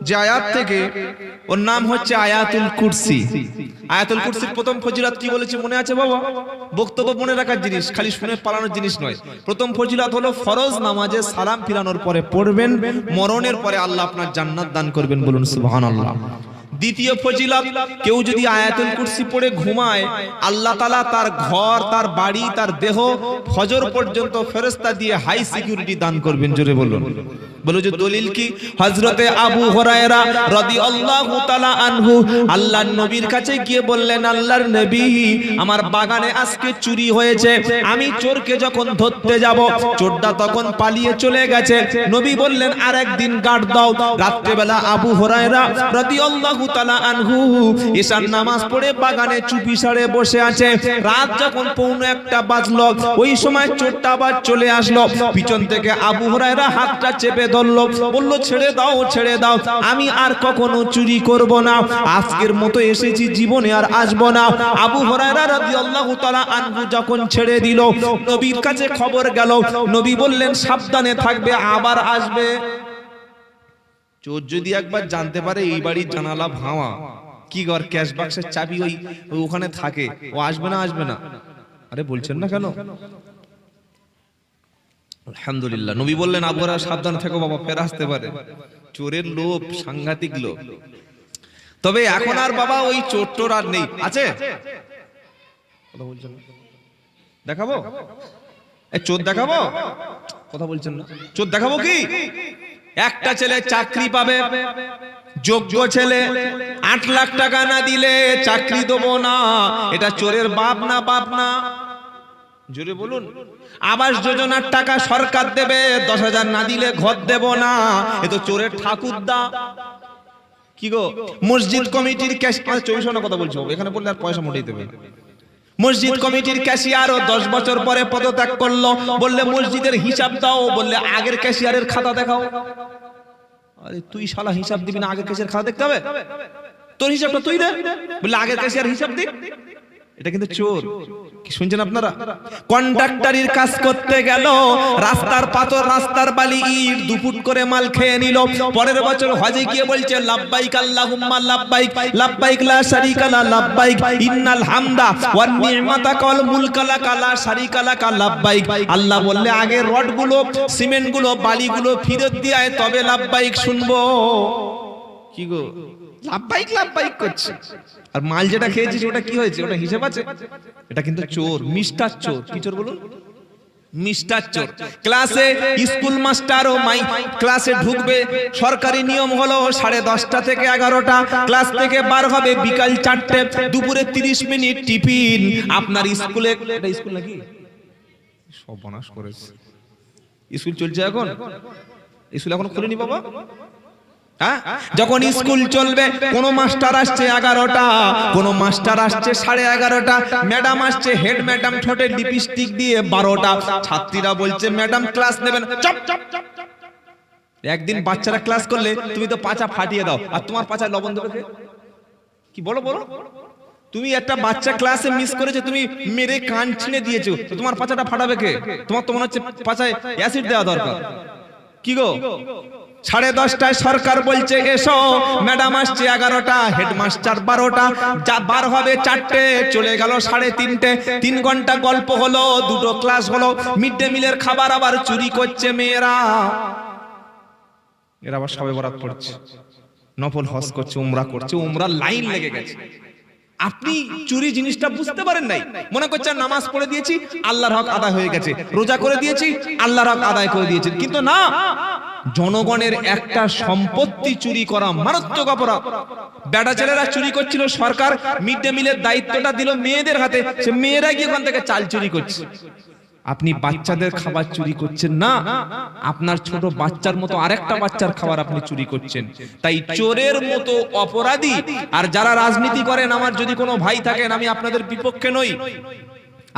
যে আয়াত থেকে, ওর নাম হচ্ছে আয়াতুল কুরসি। আয়াতুল কুরসির প্রথম ফজিলত কি বলেছি মনে আছে বাবা? বক্তব্য মনে রাখার জিনিস, খালি শুনে পালানোর জিনিস নয়। প্রথম ফজিলত হলো ফরজ নামাজে সালাম ফিরানোর পরে পড়বেন, মরণের পরে আল্লাহ আপনার জান্নাত দান করবেন, বলুন সুবহানাল্লাহ। দ্বিতীয় ফজিলত, কেউ যদি আয়াতুল কুরসি পড়ে ঘুমায়, আল্লাহ তাআলা তার ঘর, তার বাড়ি, তার দেহ ফজর পর্যন্ত ফেরেশতা দিয়ে হাই সিকিউরিটি দান করবেন। জোরে বলুন। বলো যে দলিল কি? হযরতে আবু হুরায়রা রাদিয়াল্লাহু তাআলা আনহু আল্লাহর নবীর কাছে গিয়ে বললেন, আল্লাহর নবী, আমার বাগানে আজকে চুরি হয়েছে, আমি চোরকে যখন ধরতে যাব, চোরটা তখন পালিয়ে চলে গেছে। নবী বললেন, আর একদিন গার্ড দাও। রাত্রেবেলা আবু হুরায়রা রাদিয়াল্লাহু তাআলা আনহু ঈশার নামাজ পড়ে বাগানে চুপি সারে বসে আছে। রাত যখন 1:45 বাজলো, ওই সময় চোরটা আবার চলে আসলো। পিছন থেকে আবু হুরায়রা হাতটা চেপে ধরলো, বলল, ছেড়ে দাও, ছেড়ে দাও, আমি আর কখনো চুরি করব না, আজকের মতো এসেছি, জীবনে আর আসবো না। আবু হুরায়রা রাদিয়াল্লাহু তাআলা আনহু যখন ছেড়ে দিল, নবীর কাছে খবর গেল। নবী বললেন, সাবধানে থাকবে, আবার আসবে। চোর যদি একবার জানতে পারে এই বাড়ির জানালা ভাঙা, কি ঘর ক্যাশ বাক্সের চাবি ওই ওখানে থাকে, ও আসবে না, আসবে না? আরে বলছেন না কেন? আলহামদুলিল্লাহ। নবী বললেন, আবু হুরায়রা সাবধান থেকো বাবা, ফের আসতে পারে। চোরের লোভ সাংঘাতিক লোভ। তবে এখন আর বাবা ওই চোর টোর আর নেই, আছে? কথা বলছেন না? দেখাবো চোর, দেখাবো? কথা বলছেন না? চোর দেখাবো কি? একটা ছেলে চাকরি পাবে, যোগ্য ছেলে, 8 লাখ টাকা না দিলে চাকরি দেবো না। এটা চোরের বাপ না? বাপ না? জোরে বলুন। আবাস যোজনার টাকা সরকার দেবে, 10,000 না দিলে ঘর দেব না, এ তো চোরের ঠাকুরদা। কি গো, মসজিদ কমিটির ক্যাশিয়ার, 24 কথা বলছো, এখানে বললে আর পয়সা মোটেই দেবে। মসজিদ কমিটির ক্যাশিয়ারও 10 বছর পরে পদত্যাগ করলো, বললে মসজিদের হিসাব দাও, বললে আগের ক্যাশিয়ারের খাতা দেখাও। আরে তুই শালা হিসাব দিবি না, আগের ক্যাশিয়ার খাতা দেখতে হবে? তোর হিসাবটা তুই দে, বললে আগের ক্যাশিয়ার হিসাব দিক। এটা কিন্তু চোর। কি শুনছেন আপনারা? কন্ট্রাক্টরির কাজ করতে গেল, রাস্তার পাথর, রাস্তার বালি, ইট 2 ফুট করে মাল খেয়ে নিল। পরের বছর হজে গিয়ে বলছে, লাব্বাইক আল্লাহুম্মা লাব্বাইক, লাব্বাইক লা শারীকা লা লাব্বাইক, ইন্নাল হামদা ওয়ান নি'মাতা ওয়াল মুলকা লাকা লা শারীকা লাকা লাব্বাইক। আল্লাহ বললে, আগে রডগুলো, সিমেন্টগুলো, বালিগুলো ফেরত দিয়ে আয়, তবে লাব্বাইক শুনবো। কি গো, লাব্বাইক লাব্বাইক করছে, আর মাল যেটা খেয়েছিস ওটা কি হয়েছে, ওটা হিসাব আছে? এটা কিন্তু চোর, মিস্টার চোর। কি চোর বলুন? মিস্টার চোর। ক্লাসে স্কুল মাস্টারও ক্লাসে ঢুকবে, সরকারি নিয়ম হলো 10:30 থেকে 11টা, ক্লাস থেকে বার হবে বিকাল 4টে, দুপুরে 30 মিনিট টিফিন। আপনার স্কুলে, এটা স্কুল নাকি? সব বনাশ করেছে। স্কুল চলছে এখন? স্কুল এখন খুলেনি বাবা। যখন স্কুল চলবে, কোন মাস্টার আসছে 11টা, কোন মাস্টার আসছে 11:30টা, ম্যাডাম আসছে, হেড ম্যাডাম ঠোঁটে লিপস্টিক দিয়ে 12টা। ছাত্রীরা বলছে, ম্যাডাম ক্লাস নেবেন। চুপ! একদিন বাচ্চারা ক্লাস করলে তুমি তো পাছা ফাটিয়ে দাও, আর তোমার পাছায় লবণ দেবে কে? কি বলো বলো? তুমি একটা বাচ্চা ক্লাসে মিস করেছে, তুমি মেরে কান ছিঁড়ে দিয়েছো, তো তোমার পাছাটা ফাটাবে কে? তোমার তো মনে হচ্ছে পাছায় অ্যাসিড দেওয়া দরকার। কি গো, 10:30টায় সরকার বলছে এসো, ম্যাডাম আসছে 11টা, হেডমাস্টার 12টা, যা বার হবে 4টে, চলে গেল 3:30। 3 ঘন্টা গল্প হলো, 2টো ক্লাস হলো। মিড ডে মিলের খাবার আবার চুরি করছে মেয়েরা। এরা আবার শবে বরাত পড়ছে, নফল হজ করছে, উমরা করছে, উমরার লাইন লেগে গেছে। আপনি চুরি জিনিসটা বুঝতে পারেন নাই, মনে করছেন নামাজ পড়ে দিয়েছি, আল্লাহর হক আদায় হয়ে গেছে, রোজা করে দিয়েছি, আল্লাহর হক আদায় করে দিয়েছি। কিন্তু না, জনগণের একটা সম্পত্তি চুরি করা মারাত্মক অপরাধ। বেটা ছেলেরা চুরি করছিল, সরকার মিড ডে মিলের দায়িত্বটা দিল মেয়েদের হাতে, সে মেয়েরা গিয়ে ওখান থেকে চাল চুরি করছে। আপনি বাচ্চাদের খাবার চুরি করছেন না, আপনার ছোট বাচ্চার মতো আরেকটা বাচ্চার খাবার আপনি চুরি করছেন। তাই চোরের মতো অপরাধী। আর যারা রাজনীতি করেন, আমার যদি কোনো ভাই থাকেন, আমি আপনাদের বিপক্ষে নই,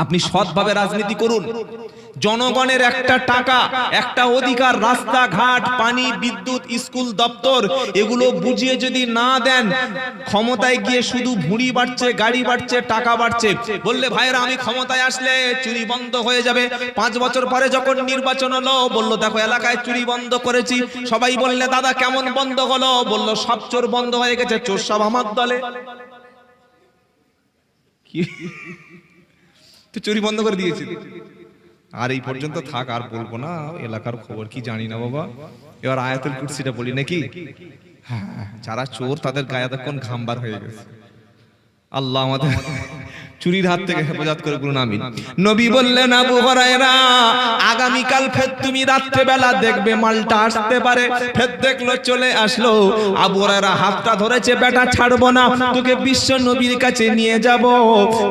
আপনি সৎভাবে রাজনীতি করুন। জনগণের একটা টাকা, একটা অধিকার, রাস্তাঘাট, পানি, বিদ্যুৎ, স্কুল, দপ্তর এগুলো বুঝিয়ে যদি না দেন, ক্ষমতায় গিয়ে শুধু ভুঁড়ি বাড়ছে, গাড়ি বাড়ছে, টাকা বাড়ছে, বললে ভাইরা আমি ক্ষমতায় আসলে চুরি বন্ধ হয়ে যাবে। 5 বছর পরে যখন নির্বাচন হলো, বললো দেখো এলাকায় চুরি বন্ধ করেছি। সবাই বললে দাদা কেমন বন্ধ হলো? বললো সব চোর বন্ধ হয়ে গেছে, চোর সব আমার দলে। কি তো চুরি বন্ধ করে দিয়েছি। আর এই পর্যন্ত থাক, আর বলবো না, এলাকার খবর কি জানি না বাবা। এবার আয়াতুল কুরসিটা বলি নাকি? হ্যাঁ, যারা চোর তাদের গায়ে তখন ঘামবার হয়ে গেছে। আল্লাহ আমাদের চুরির হাত থেকে হেফাজত করে বলুন আমিন। নবী বললেন আবু হুরায়রা আগামীকাল ফের তুমি রাত্রে বেলা দেখবে মালটা আসতে পারে। ফের দেখলো চলে আসলো। আবু হুরায়রা হাতটা ধরেছে, বেটা ছাড়বো না, তোকে বিশ্ব নবীর কাছে নিয়ে যাব।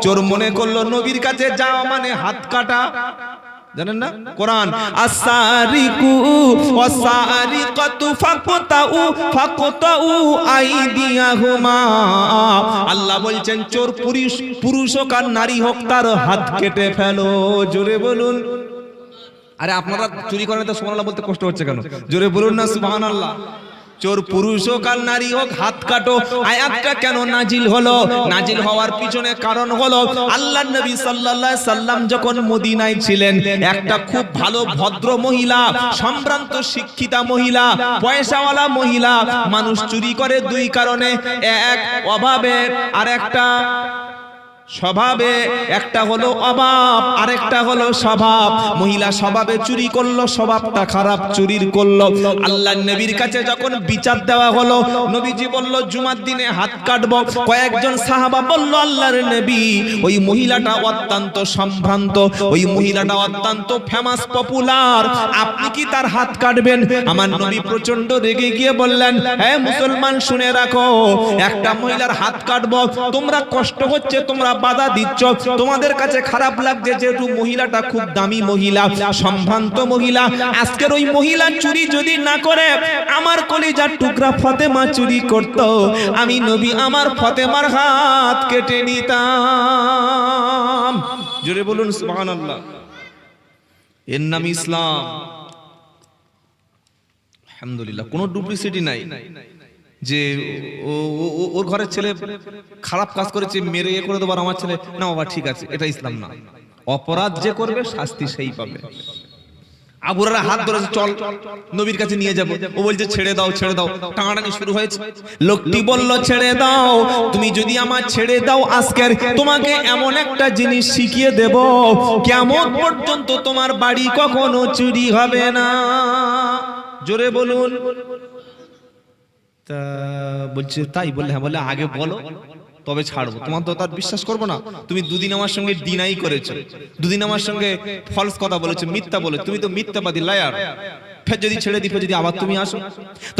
চোর মনে করলো নবীর কাছে যাওয়া মানে হাত কাটা। জানেন না কোরআন, আসারিকু ওয়াসারিকাতু ফাকতাউ আইদিয়াহুমা। আল্লাহ বলছেন চোর পুরুষ হোক আর নারী হোক তার হাত কেটে ফেলো। জোরে বলুন। আরে আপনারা চুরি করেন তো সুবহানাল্লাহ বলতে কষ্ট হচ্ছে কেন? জোরে বলুন না সুবহানাল্লাহ। চোর পুরুষ হোক আর নারী হোক হাত কাটো। আয়াতটা কেন নাজিল হলো? নাজিল হওয়ার পিছনে কারণ হলো আল্লাহর নবী সাল্লাল্লাহু আলাইহি সাল্লাম যখন মদিনায় ছিলেন, একটা খুব ভালো ভদ্র মহিলা, সম্ভ্রান্ত শিক্ষিতা মহিলা, পয়সাওয়ালা মহিলা মানুষ চুরি করে 2 কারণে, এক অভাবে আর একটা স্বভাবে। একটা হলো অভাব, আরেকটা হলো স্বভাব। মহিলা স্বভাবে চুরি করলো, স্বভাবটা খারাপ, চুরির করলো। আল্লাহর নবীর কাছে যখন বিচার দেওয়া হলো, নবীজি বলল জুমার দিনে হাত কাটবো। কয়েকজন সাহাবা বলল আল্লাহর নবী ওই মহিলাটা অত্যন্ত সম্ভ্রান্ত, ওই মহিলাটা অত্যন্ত ফেমাস, পপুলার, আপনি কি তার হাত কাটবেন? আমার নবী প্রচন্ড রেগে গিয়ে বললেন, হ্যাঁ মুসলমান শুনে রাখো, একটা মহিলার হাত কাটবো, তোমরা কষ্ট হচ্ছে, তোমরা বাধা দিচ্ছ, তোমাদের কাছে খারাপ লাগছে, যেহেতু মহিলাটা খুব দামি মহিলা, সম্ভ্রান্ত মহিলা। আজকের ওই মহিলা চুরি যদি না করে আমার কলিজার টুকরা ফাতেমা চুরি করত, আমি নবী আমার ফাতেমার হাত কেটে নিতাম। জোরে বলুন সুবহানাল্লাহ। এর নাম ইসলাম। আলহামদুলিল্লাহ, কোনো ডুপ্লিসিটি নাই যে ওর ঘরের ছেলে খারাপ কাজ করেছে মেরে করে দেবার আমার ছেলে না বাবা ঠিক আছে, এটা ইসলাম না। অপরাধ যে করবে শাস্তি সেই পাবে। আবু হুরায়রা হাত ধরেছে, চল নবীর কাছে নিয়ে যাব। ও বলছে ছেড়ে দাও, ছেড়ে দাও। টানাটানি শুরু হয়েছে। লোকটি বলল ছেড়ে দাও, তুমি যদি আমার ছেড়ে দাও, আজকের তোমাকে এমন একটা জিনিস শিখিয়ে দেব, কিয়ামত পর্যন্ত তোমার বাড়ি কখনো চুরি হবে না। জোরে বলুন। তা বলছে তাই? বললে হ্যাঁ। বলে আগে বলো তবে ছাড়বো, তোমার তো তার বিশ্বাস করবো না। তুমি 2 দিন আমার সঙ্গে ডিনাই করেছো, 2 দিন আমার সঙ্গে ফলস কথা বলেছো, মিথ্যা বলে, তুমি তো মিথ্যাবাদী, লায়ার। ফের যদি ছেড়ে দিবে, যদি আবার তুমি আসো।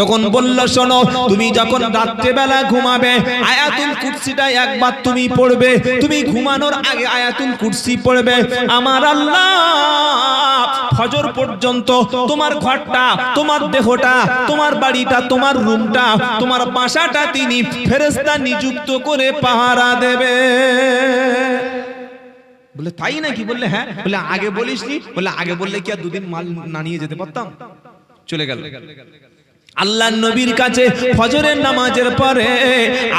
তখন বলল শোনো, তুমি যখন রাত্রে বেলা ঘুমাবে আয়াতুল কুরসিটা একবার তুমি পড়বে। তুমি ঘুমানোর আগে আয়াতুল কুরসি পড়বে। আমার আল্লাহ ফজর পর্যন্ত তোমার ঘরটা, তোমার দেহটা, তোমার বাড়িটা, তোমার রুমটা, তোমার বাসাটা তিনি ফেরেশতা নিযুক্ত করে পাহারা দেবে। বলে তাই নাকি? বললে হ্যাঁ। বলে আগে বলিসনি? বলে আগে বললে কি আর 2 দিন মাল না নিয়ে যেতে পারতাম? চলে গেল। আল্লাহর নবীর কাছে ফজরের নামাজের পরে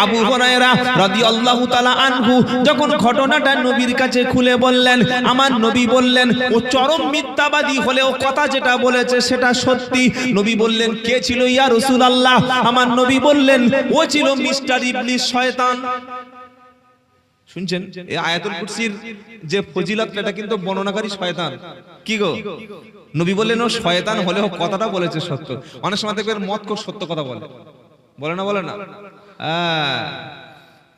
আবু হুরায়রা রাদিয়াল্লাহু তাআলা আনহু যখন ঘটনাটা নবীর কাছে খুলে বললেন, আমার নবী বললেন ও চরম মিথ্যাবাদী হলেও কথা যেটা বলেছে সেটা সত্যি। নবী বললেন কে ছিল ইয়া রাসূলুল্লাহ? আমার নবী বললেন ও ছিল মিস্টার ইবলিস, শয়তান। শুনছেন এই আয়াতুল কুরসির যে ফজিলত, এটা কিন্তু বর্ণনাকারী শয়তান। কি গো? নবী বললেন ও শয়তান হলেও কথাটা বলেছে সত্য। অনেক সময় দেখবেন মত করে সত্য কথা বলে, বলে না? বলে না?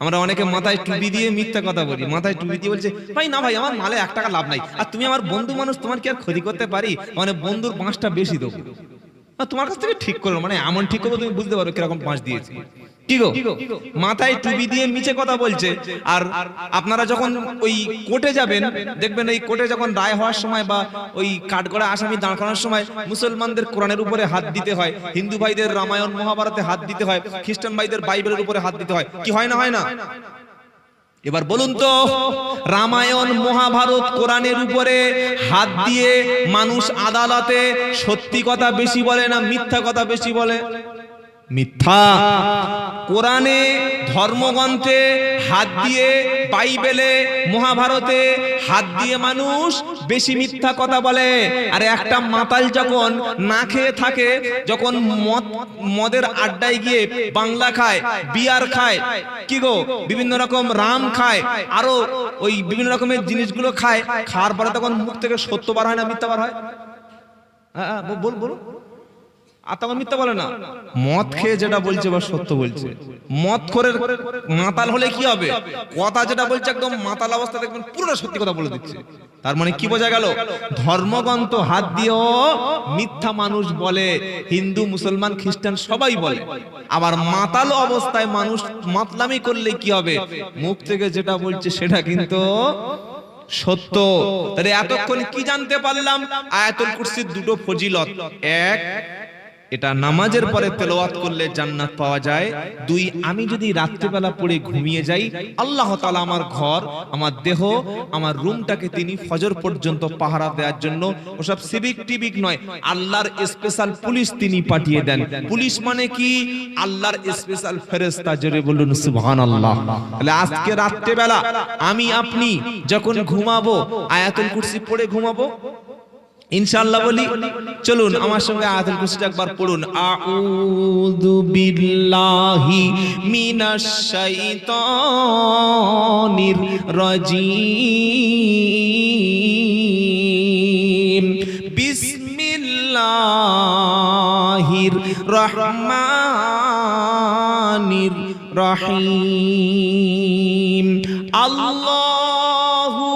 আমরা অনেকে মাথায় টুপি দিয়ে মিথ্যা কথা বলি। মাথায় টুপি দিয়ে বলছে ভাই না ভাই আমার মালে 1 টাকা লাভ নাই, আর তুমি আমার বন্ধু মানুষ, তোমার কি আর ক্ষতি করতে পারি? মানে বন্ধুর 5টা বেশি দেবো, তোমার কাছ থেকে ঠিক করো, মানে এমন ঠিক করবো তুমি বুঝতে পারো কিরকম 5 দিয়েছি। কি গো? মাথায় টুপি দিয়ে মিছে কথা বলছে। আর আপনারা যখন ওই কোর্টে যাবেন দেখবেন, এই কোর্টে যখন রায় হওয়ার সময় বা ওই কাঠগড়ায় আসামি দাঁড় করানোর সময় মুসলমানদের কোরআনের উপরে হাত দিতে হয়, হিন্দু ভাইদের রামায়ণ মহাভারতে হাত দিতে হয়, খ্রিস্টান ভাইদের বাইবেলের উপরে হাত দিতে হয়। কি হয় না? হয় না? এবার বলুন তো, রামায়ণ মহাভারত কোরআনের উপরে হাত দিয়ে মানুষ আদালতে সত্যি কথা বেশি বলে না মিথ্যা কথা বেশি বলে? মিথ্যা। কোরআনে, ধর্মগ্রন্থে হাত দিয়ে, বাইবেলে, মহাভারতে হাত দিয়ে মানুষ বেশি মিথ্যা কথা বলে। আর একটা মাতাল যখন না খেয়ে থাকে, যখন মদের আড্ডায় গিয়ে বাংলা খায়, বিয়ার খায়, কি গো বিভিন্ন রকম রাম খায়, আরো ওই বিভিন্ন রকমের জিনিসগুলো খায়, খাওয়ার পরে তখন মুখ থেকে সত্য বার হয় না মিথ্যা বার হয়? হ্যাঁ বলুন। আর তখন মিথ্যা বলে না। মদ খেয়ে যেটা বলছে বা সত্য বলছে। মদ করে মাতাল হলে কি হবে? কথা যেটা বলছে একদম মাতাল অবস্থা দেখবেন পুরো সত্যি কথা বলে দিচ্ছে। তার মানে কি বোঝা গেল? ধর্মগ্রন্থ হাত দিয়েও মিথ্যা মানুষ বলে, হিন্দু, মুসলমান, খ্রিস্টান সবাই বলে। আবার মাতাল অবস্থায় মানুষ মাতলামি করলে কি হবে? মুখ থেকে যেটা বলছে সেটা কিন্তু সত্য। তাহলে এতক্ষণ কি জানতে পারলাম? আয়াতুল কুরসির দুটো ফজিলত। এক, এটা নামাজের পরে তেলাওয়াত করলে জান্নাত পাওয়া যায়। দুই, আমি যদি রাত্রিবেলা পড়ে ঘুমিয়ে যাই, আল্লাহ তাআলা আমার ঘর, আমার দেহ, আমার রুমটাকে তিনি ফজর পর্যন্ত পাহারা দেওয়ার জন্য, ওসব সিভিক টিভিক নয়, আল্লাহর স্পেশাল পুলিশ তিনি পাঠিয়ে দেন। পুলিশ মানে কি? আল্লাহর স্পেশাল ফেরেশতা। জোরে বলুন সুবহানাল্লাহ। তাহলে আজকে রাত্রিবেলা আমি আপনি যখন ঘুমাবো, আয়াতুল কুরসি পড়ে ঘুমাবো ইনশাআল্লাহ। বলি চলুন আমার সঙ্গে আয়াতুল কুরসি একবার পড়ুন। আউযু বিল্লাহি মিনাশ শাইতানির রাজিম। বিসমিল্লাহির রহমানির রহিম। আল্লাহু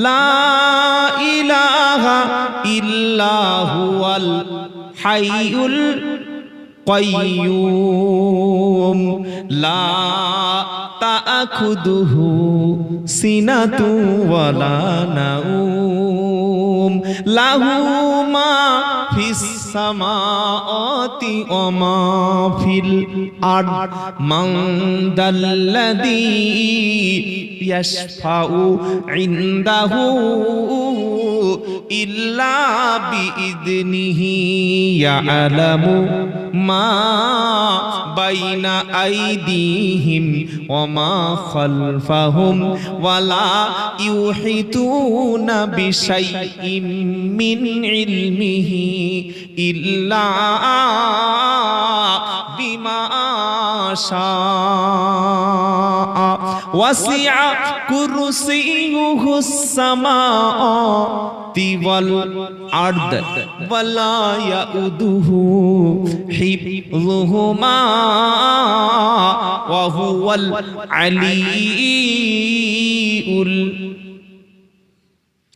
লা ইলাহা ইল্লা হুয়াল হাইয়ুল কাইয়্যুম লা তাআখুযুহু সিনাতু ওয়ালা নাউম লাহু মা ফিস সামাওয়াতি ওয়া মা ফিল আরদ মান দাল্লাযী ইয়াশফাউ ইনদাহু ইল্লা বিইذনিহি ইয়ালামু মা বাইনা আইদিহিম ওয়া মা খালফাহুম ওয়ালা ইউহিতুনা বিশাইইম মিন ইলমিহি ইল্লা বিমা শাআ ওয়াসিআ কুরসিয়ুহুস সামাওয়াতি ওয়াল আরদ ওয়ালা ইয়াউদুহু হিফযুহুমা ওয়া হুয়াল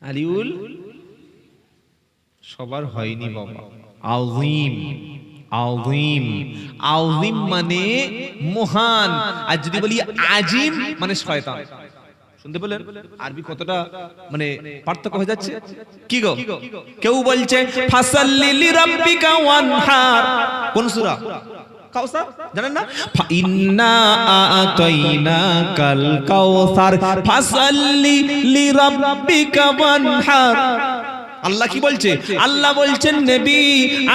আলিউল সবার হয়নি বাবা। আযীম, আযীম, আযীম মানে মহান। আর যদি বলি আজিম মানে শয়তান। শুনতে পেলেন আরবি কতটা মানে পার্থক্য হয়ে যাচ্ছে? কি গো, কেউ বলছে ফাসাল্লি লিরাব্বিকা ওয়ানহার, কোন সূরা? কাউসার, জানেন না? ইন্না আতাইনাকাল কাউসার ফাসাল্লি লিরাব্বিকা ওয়ানহার। আল্লাহ কি বলছে? আল্লাহ বলছেন নবী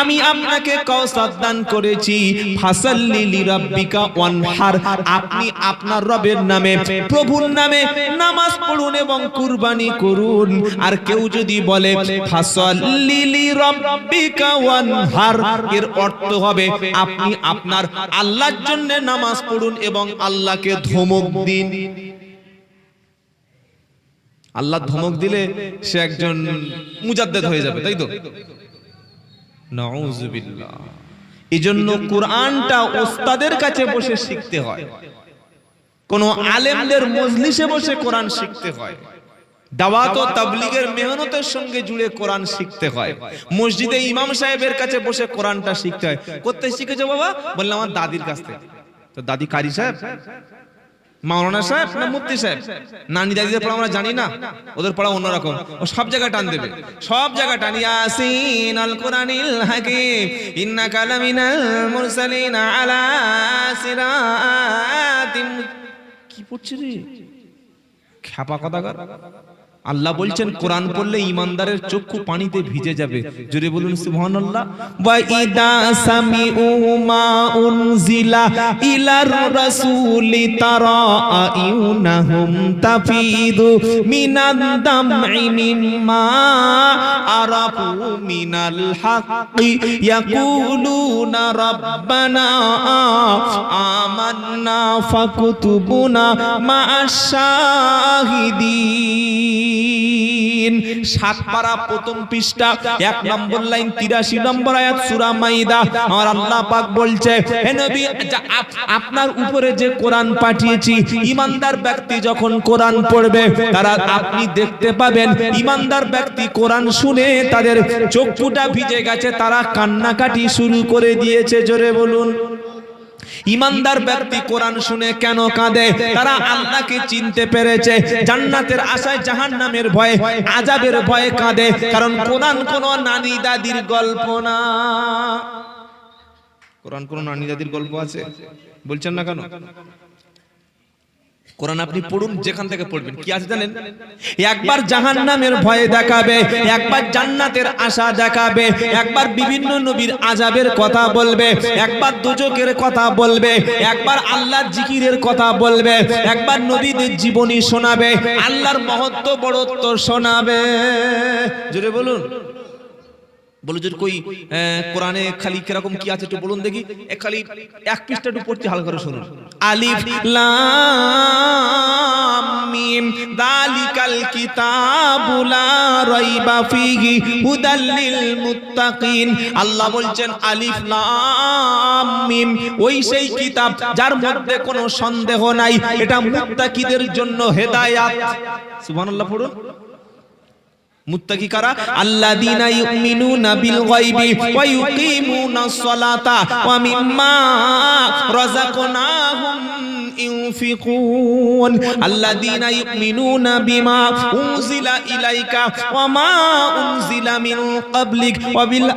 আমি আপনাকে কাউসার দান করেছি, ফাসাল্লি লিরাব্বিকা ওয়ানহার, আপনি আপনার রবের নামে, প্রভুর নামে নামাজ পড়ুন এবং কুরবানি করুন। আর কেউ যদি বলে ফাসাল্লি লিরাব্বিকা ওয়ানহার, এর অর্থ হবে আপনি আপনার আল্লাহর জন্য নামাজ পড়ুন এবং আল্লাহকে ধমক দিন। আল্লাহ ধমক দিলে সে একজন মুজাদ্দেদ হয়ে যাবে, তাই তো? নাউযুবিল্লাহ। এজন্য কোরআনটা ওস্তাদের কাছে বসে শিখতে হয়, কোন আলেমদের মজলিসে বসে কোরআন শিখতে হয়, দাওয়াত ও তাবলীগের মেহনতের সঙ্গে জুড়ে কোরআন শিখতে হয়, মসজিদে ইমাম সাহেবের কাছে বসে কোরআনটা শিখতে হয়। কোথায় শিখেছো বাবা? বললাম আমার দাদির কাছ থেকে। তো দাদি কারি সাহেব, মাওলানা সাহেব না মুফতি সাহেব? নানি দাদিদের পড়া আমরা জানি না, ওদের পড়া অন্যরকম। ও সব জায়গায় টান দেবে, সব জায়গায় টান। ইয়াসিন আল কুরআনিল হাকিম ইন্নাকা লামিনাল মুরসালিন আলা সিরাতিম। কি পড়ছে রে খ্যাপা কথাকার। আল্লাহ বলছেন কোরআন পড়লে ইমানদারের চক্ষু পানিতে ভিজে যাবে। জোরে বলুন সুবহানাল্লাহ। ওয়া ইদা সামিউ মা উনজিলা ইলার রাসূলি তারা আয়ুনাহুম তাফিদু মিনাদ দামঈ মিম্মা আরাফু মিনাল হাক্কি ইয়াকুলুনা রাব্বানা আমান্না ফাকুতুবুনা মা'আশ শাহিদিন। 7 পারা প্রথম পৃষ্ঠা 1 নম্বর লাইন 83 নম্বর আয়াত সূরা মাইদা। আমার আল্লাহ পাক বলছে, হে নবী, আপনার উপরে যে কোরআন পাঠিয়েছি, ঈমানদার ব্যক্তি যখন কোরআন পড়বে তারা আপনি দেখতে পাবেন ঈমানদার ব্যক্তি কোরআন শুনে তাদের চক্ষুটা ভিজে গেছে, তারা কান্নাকাটি শুরু করে দিয়েছে। জোরে বলুন। ঈমানদার ব্যক্তি কোরআন শুনে কেন কাঁদে? তারা আল্লাহকে চিনতে পেরেছে। জান্নাতের আশায় জাহান্নামের ভয়ে, আযাবের ভয়ে কাঁদে। কারণ কোরআন কোনো নানি দাদির গল্প না। কোরআন কোনো নানি দাদির গল্প আছে বলছেন না কেন? কোরআন আপনি পড়ুন, যেখান থেকে পড়বেন কি আছে জানেন? একবার জাহান্নামের ভয়ে দেখাবে, একবার জান্নাতের আশা দেখাবে, একবার বিভিন্ন নবীর আযাবের কথা বলবে, একবার দোজখের কথা বলবে, একবার আল্লাহর জিকিরের কথা বলবে, একবার নবীদের জীবনী শোনাবে, আল্লাহর মহত্ব বড়ত্ব শোনাবে। জোরে বলুন। বলো যে কই কোরআনে খালি কিরকম কি আছে একটু বলুন দেখি। খালি এক পৃষ্ঠা একটু পড়ছি, হালকা করে শুনুন। আলিফ লাম মিম যালিকাল কিতাবু লা রাইবা ফীহি হুদাল লিল মুত্তাকিন। আল্লাহ বলছেন আলিফ লাম মিম, ওই সেই কিতাব যার মধ্যে কোনো সন্দেহ নাই, এটা মুত্তাকিদের জন্য হেদায়েত। সুবহানাল্লাহ পড়ুন। মুত্তাকি কারা? আল্লাযীনা ইউমিনুনা বিল গায়বি ওয়া ইউকিমুনাস সালাতা ওয়া মিম্মা রাযাকনাহুম ইউনফিকুন। আল্লাযীনা ইউমিনুনা বিমা উনজিলা ইলাইকা ওয়া মা উনজিলা মিন ক্বাবলিক ওয়া বিল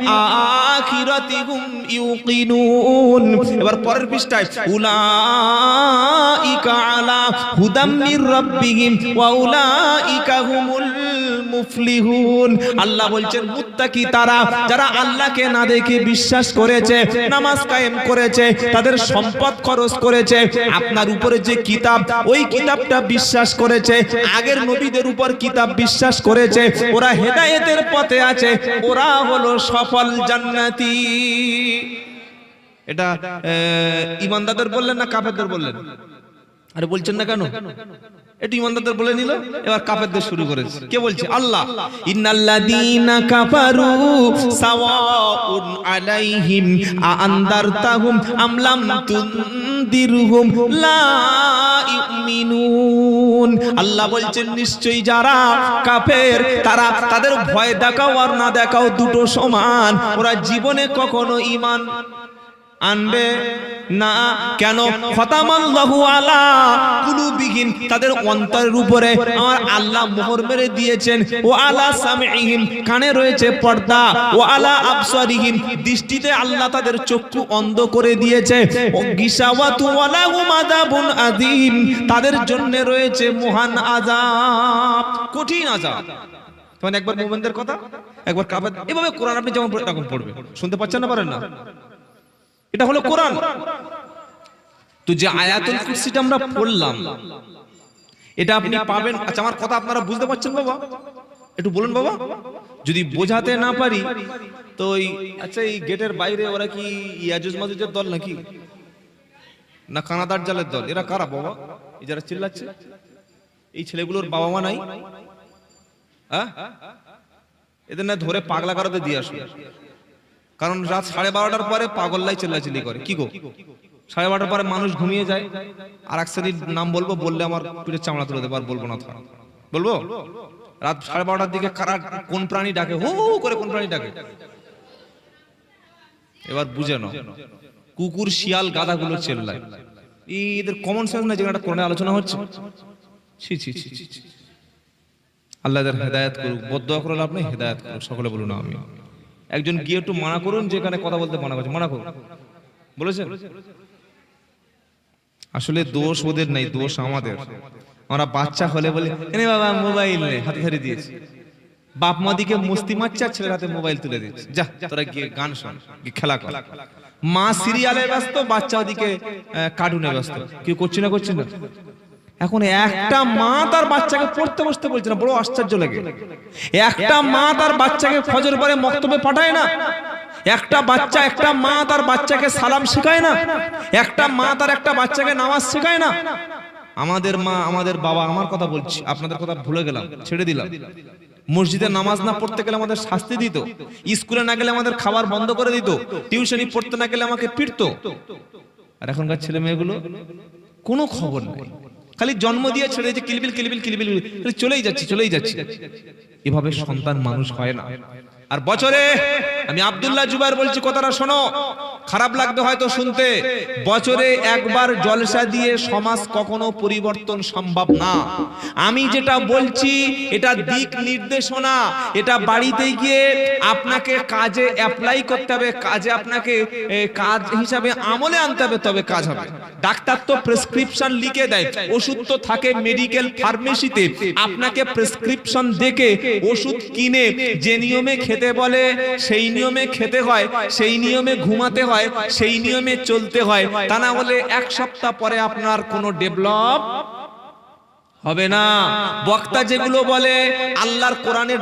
আখিরাতি হুম ইউকিনুন। এবার পরের পৃষ্ঠায় উলাইকা আলা হুদাম মির রাব্বিহিম ওয়া উলাইকা হুমুল মুফলিহুন। আল্লাহ বলছেন মুত্তাকি তারা যারা আল্লাহকে না দেখে বিশ্বাস করেছে, নামাজ কায়েম করেছে, তাদের সম্পদ খরচ করেছে, আপনার উপরে যে কিতাব ওই কিতাবটা বিশ্বাস করেছে, আগের নবীদের উপর কিতাব বিশ্বাস করেছে, ওরা হেদায়েতের পথে আছে, ওরা হলো সফল জান্নাতি। এটা ঈমানদারদের বললেন না কাফেরদের বললেন? আরে বলছেন না কেন? এটা ঈমানদারদের বলে নিল, এবার কাফেরদের শুরু করেছে। কে বলছে? আল্লাহ। ইন্নাল্লাযীনা কাফারু সাওয়াউন আলাইহিম আনদারতাহুম আম লাম তুনদিরহুম লা ইউমিনুন। আল্লাহ বলছেন নিশ্চয়ই যারা কাফের তারা, তাদের ভয় দেখাও আর না দেখাও দুটো সমান, ওরা জীবনে কখনো ঈমান আনবে না। কেন? খতামাল্লাহু আলা কুলুবিহিম, তাদের অন্তরের উপরে আমার আল্লাহ মোহর মেরে দিয়েছেন। ও আলা সামিহিম, কানে রয়েছে পর্দা। ও আলা আবসারিহিম, দৃষ্টিতে আল্লাহ তাদের চক্ষু অন্ধ করে দিয়েছে। ও গিশাওয়াতু ওয়া লাহুম আযাবুন আযীম, তাদের জন্য রয়েছে মহান আযাব, কঠিন আযাব। তখন একবার মুমিনদের কথা, একবার কাফের। এভাবে কোরআন আপনি যেমন এরকম পড়বেন, শুনতে পাচ্ছেন না? পারেন না? এটা হলো কোরআন। তো যে আয়াতুল কুরসিটা আমরা পড়লাম, এটা আপনি পাবেন। আচ্ছা, আমার কথা আপনারা বুঝতে পারছেন বাবা? একটু বলুন বাবা। যদি বোঝাতে না পারি তো আচ্ছা, এই গেটের বাইরে ওরা কি ইয়াজুজ মাজুজের দল নাকি, না কানাদার জালের দল? এরা কারা বাবা? এই যারা চিল্লাচ্ছে, এই ছেলেগুলোর বাবা মা নাই? হ্যাঁ, এদের না ধরে পাগলা করাতে দিয়ে আসুন। কারণ রাত 12:30টার পরে পাগল্লাই চিল্লাচিল্লি করে। কি গো, 12:30টার পরে মানুষ ঘুমিয়ে যায়। আর এক শ্রেণীর নাম বলবো, বললে আমার পিঠের চামড়া তুলে দেবো, আর বলবো না। বলবো রাত 12:30টার দিকে কারা কোন প্রাণী ডাকে, হু করে কোন প্রাণী ডাকে? এবার বুঝে নাও, কুকুর শিয়াল গাধাগুলো চেল্লায়। এদের কমন সেন্স নাই, যেখানে কোরআনে আলোচনা হচ্ছে। ছি ছি ছি ছি। আল্লাহ এদের হেদায়েত করুক। বদদোয়া করে লাভ নেই, হেদায়েত করুক। সকলে বলুন আমিন। একজন গিয়ে একটু মানা করুন, যেখানে কথা বলতে মানা করছে, মানা করুন বলেছেন। আসলে দোষ ওদের নাই, দোষ আমাদের। আমরা বাচ্চা হলে বলে এনে বাবা মোবাইল নে, হাতে ধরে দিয়েছি। বাপ মাদিকে মস্তি মারছে আর ছেলের হাতে মোবাইল তুলে দিচ্ছে, যা তোরা গিয়ে গান শোন, গিয়ে খেলা কর। মা সিরিয়ালে ব্যস্ত, বাচ্চা ওদিকে কার্টুনে ব্যস্ত। কেউ করছে না, করছে না। এখন একটা মা তার বাচ্চাকে পড়তে বসতে বলছে না, বড় আশ্চর্য লাগে। একটা মা তার বাচ্চাকে ফজর পরে মক্তবে পাঠায় না। একটা মা তার বাচ্চাকে সালাম শেখায় না। একটা মা তার একটা বাচ্চাকে নামাজ শেখায় না। আমাদের মা, আমাদের বাবা, আমার কথা বলছি, আপনাদের কথা ভুলে গেলাম, ছেড়ে দিলাম। মসজিদে নামাজ না পড়তে গেলে আমাদের শাস্তি দিত, স্কুলে না গেলে আমাদের খাবার বন্ধ করে দিত, টিউশনি পড়তে না গেলে আমাকে পিটতো। আর এখনকার ছেলে মেয়েগুলো কোনো খবর নেই, খালি জন্ম দিয়ে ছেড়ে দিয়েছে, কিলবিল কিলবিল কিলবিল, চলেই যাচ্ছে। এভাবে সন্তান মানুষ হয় না। আর বছরে, আমি আব্দুল্লাহ জুবাইর বলছি, কথাটা শোনো, খারাপ লাগবে হয়তো শুনতে, বছরে একবার জলসা দিয়ে সমাজ কখনো পরিবর্তন সম্ভব না। আমি যেটা বলছি এটা দিক নির্দেশনা, এটা বাড়িতে গিয়ে আপনাকে কাজে অ্যাপ্লাই করতে হবে, কাজে আপনাকে কাজ হিসাবে আমলে আনতে হবে, তবে কাজ হবে। ডাক্তার তো প্রেসক্রিপশন লিখে দেয়, ওষুধ তো থাকে মেডিকেল ফার্মেসিতে, আপনাকে প্রেসক্রিপশন দেখে ওষুধ কিনে যে নিয়মে খেতে বলে সেই নিয়মে খেতে হয়, সেই নিয়মে ঘুমাতে হয়, সেই নিয়মে চলতে হয়। তা না হলে এক সপ্তাহ পরে আপনার কোনো ডেভেলপ হবে না। বক্তা যেগুলো বলে আল্লাহর কোরআনের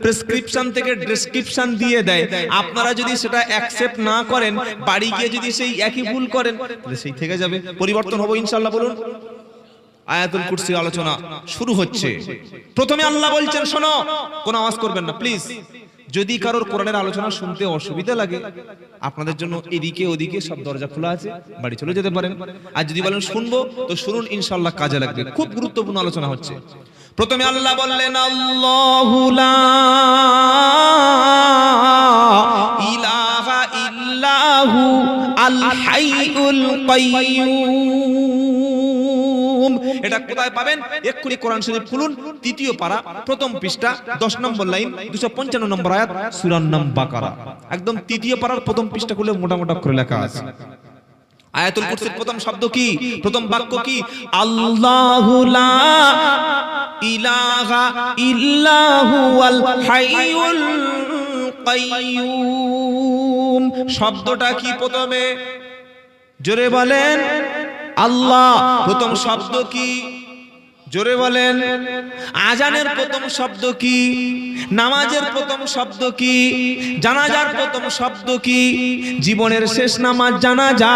প্রেসক্রিপশন থেকে ডেসক্রিপশন দিয়ে দেয়, আপনারা যদি সেটা অ্যাকসেপ্ট না করেন, বাড়ি গিয়ে যদি সেই একই ভুল করেন, তাহলে সেই থেকে যাবে। পরিবর্তন হবে ইনশাআল্লাহ, বলুন। আয়াতুল কুরসি আলোচনা শুরু হচ্ছে। প্রথমে আল্লাহ বলছেন, শোনো, কোনো আওয়াজ করবেন না প্লিজ। যদি কারোর কোরআনের আলোচনা শুনতে অসুবিধা লাগে, আপনাদের জন্য এদিকে ওদিকে সব দরজা খোলা আছে, বাড়ি চলে যেতে পারেন। আর যদি বলেন শুনবো, তো শুনুন, ইনশাআল্লাহ কাজে লাগবে। খুব গুরুত্বপূর্ণ আলোচনা হচ্ছে। প্রথমে আল্লাহ বললেন, আল্লাহু লা ইলাহা ইল্লাহু আল হাইয়ুল কাইয়্যুম। এটা কোথায় পাবেন? এক্ষুনি কোরআন শরীফ খুলুন, তৃতীয় পারা, প্রথম পৃষ্ঠা, 10 নম্বর লাইন, 255 নম্বর আয়াত, সূরা নাম বাকারা। একদম তৃতীয় পারার প্রথম পৃষ্ঠা খুলে মোটা মোটা করে লেখা আছে। আয়াতুল কুরসির প্রথম শব্দ কি? প্রথম বাক্য কি? আল্লাহু লা ইলাহা ইল্লাহু আল হাইয়ুল কাইয়্যুম। শব্দটা কি? প্রথমে জোরে বলেন, আল্লাহ। প্রথম শব্দ কি? জোরে বলেন। আজানের প্রথম শব্দ কি? নামাজের প্রথম শব্দ কি? জানাজার প্রথম শব্দ কি? জীবনের শেষ নামাজ জানাজা।